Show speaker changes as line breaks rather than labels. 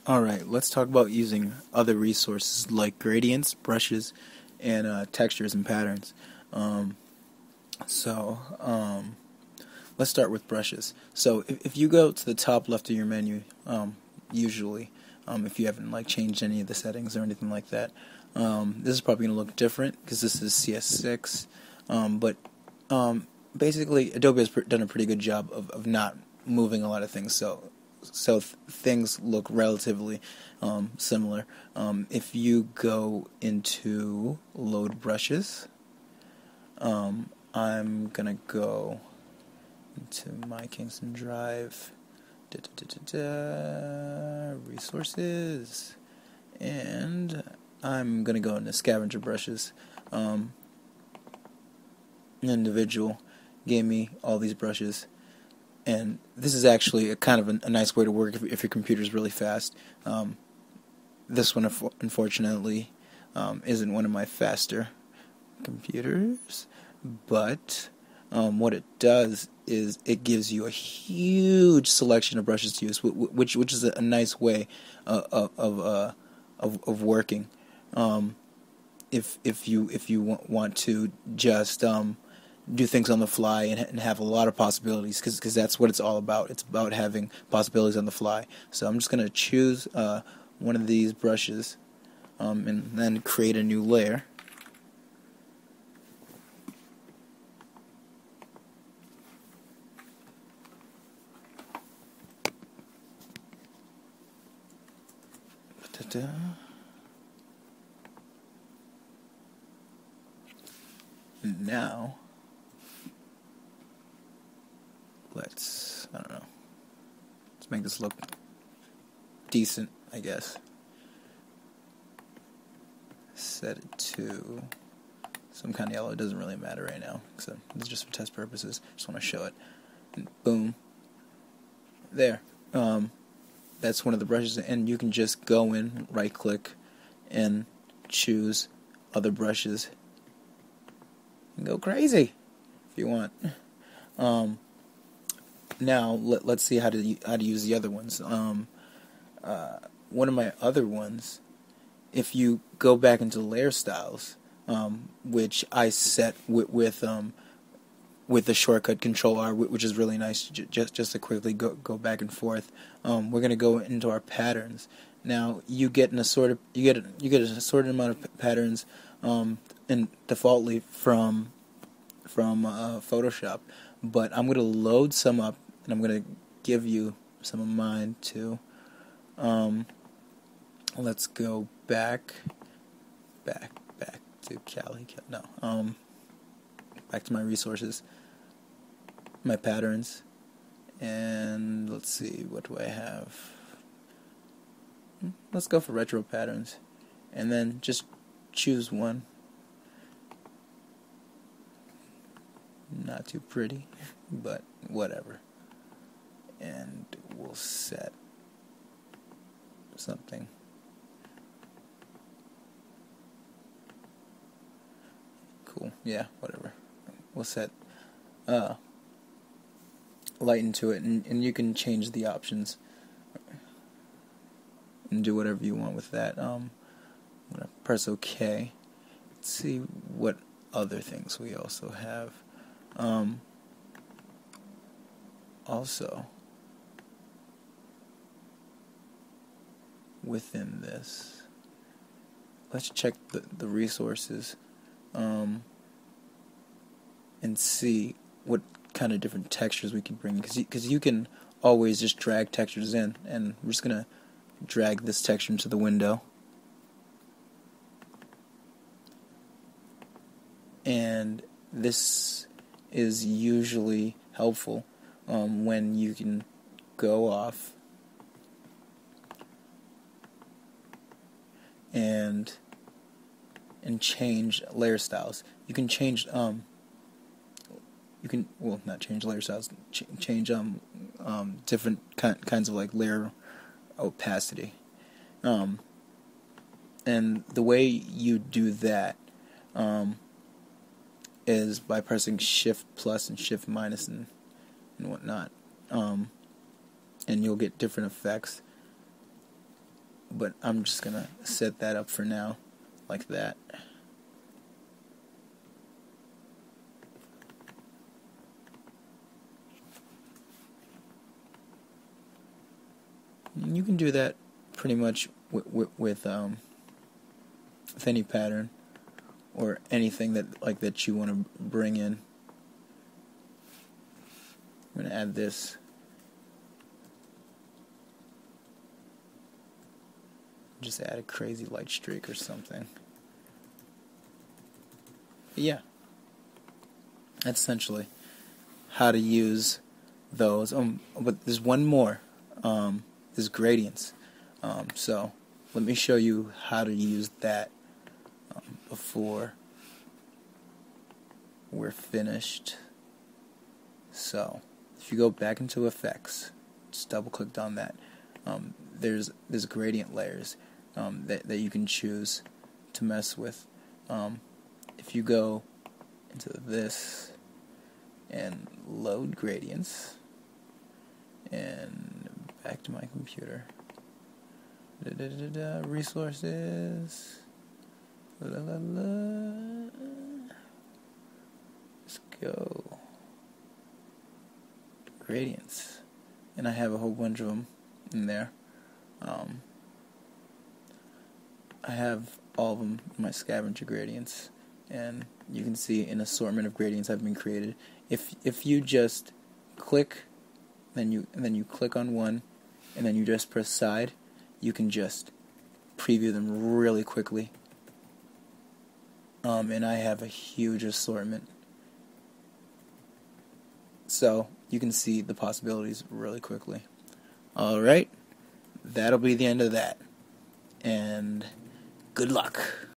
Alright, let's talk about using other resources like gradients, brushes, and textures and patterns. Um, so, let's start with brushes. So, if you go to the top left of your menu, usually, if you haven't changed any of the settings or anything like that, this is probably going to look different because this is CS6. But basically, Adobe has done a pretty good job of not moving a lot of things. So things look relatively similar. If you go into load brushes, I'm gonna go into my Kingston Drive, resources, and I'm gonna go into scavenger brushes. Individual gave me all these brushes. And this is actually a kind of a nice way to work if your computer is really fast. This one, unfortunately, isn't one of my faster computers, but what it does is it gives you a huge selection of brushes to use, which is a nice way of working. If you want to just do things on the fly and have a lot of possibilities, because that's what it's all about. It's about having possibilities on the fly. So I'm just going to choose one of these brushes and then create a new layer. Ta-da. Now, I don't know, let's make this look decent, I guess. Set it to some kind of yellow. It doesn't really matter right now, so it's just for test purposes. Just want to show it. And boom. There. That's one of the brushes, and you can just go in, right click, and choose other brushes and go crazy if you want. Now let's see how to use the other ones. One of my other ones, if you go back into layer styles, which I set with the shortcut Control R, which is really nice, just to quickly go back and forth. We're gonna go into our patterns. Now you get an assorted amount of patterns, and defaultly from Photoshop, but I'm gonna load some up and I'm gonna give you some of mine too. Let's go back to Cali. No, back to my resources, my patterns, and let's see, what do I have? Let's go for retro patterns, and then just choose one. Not too pretty, but whatever. And we'll set something. Cool. Yeah, whatever. We'll set light into it, and you can change the options and do whatever you want with that. I'm gonna press OK. Let's see what other things we also have. Also, within this, let's check the resources and see what kind of different textures we can bring, because you can always just drag textures in, and we're just gonna drag this texture into the window, and this is usually helpful when you can go off and change layer styles. You can change not change layer styles, change different kinds of layer opacity. And the way you do that is by pressing Shift plus and Shift minus and whatnot, and you'll get different effects. but I'm just gonna set that up for now, like that. And you can do that pretty much with any pattern or anything that you want to bring in. I'm going to add this. Just add a crazy light streak or something. But yeah, that's essentially how to use those. But there's one more. There's gradients. So let me show you how to use that before we're finished. So if you go back into effects, just double click on that. There's gradient layers that you can choose to mess with. If you go into this and load gradients and back to my computer, resources, let's go gradients, and I have a whole bunch of them in there. I have all of them in my scavenger gradients, and you can see an assortment of gradients have been created. If you just click, then you click on one, and then you just press side, you can just preview them really quickly. And I have a huge assortment, so you can see the possibilities really quickly. Alright, that'll be the end of that, and good luck.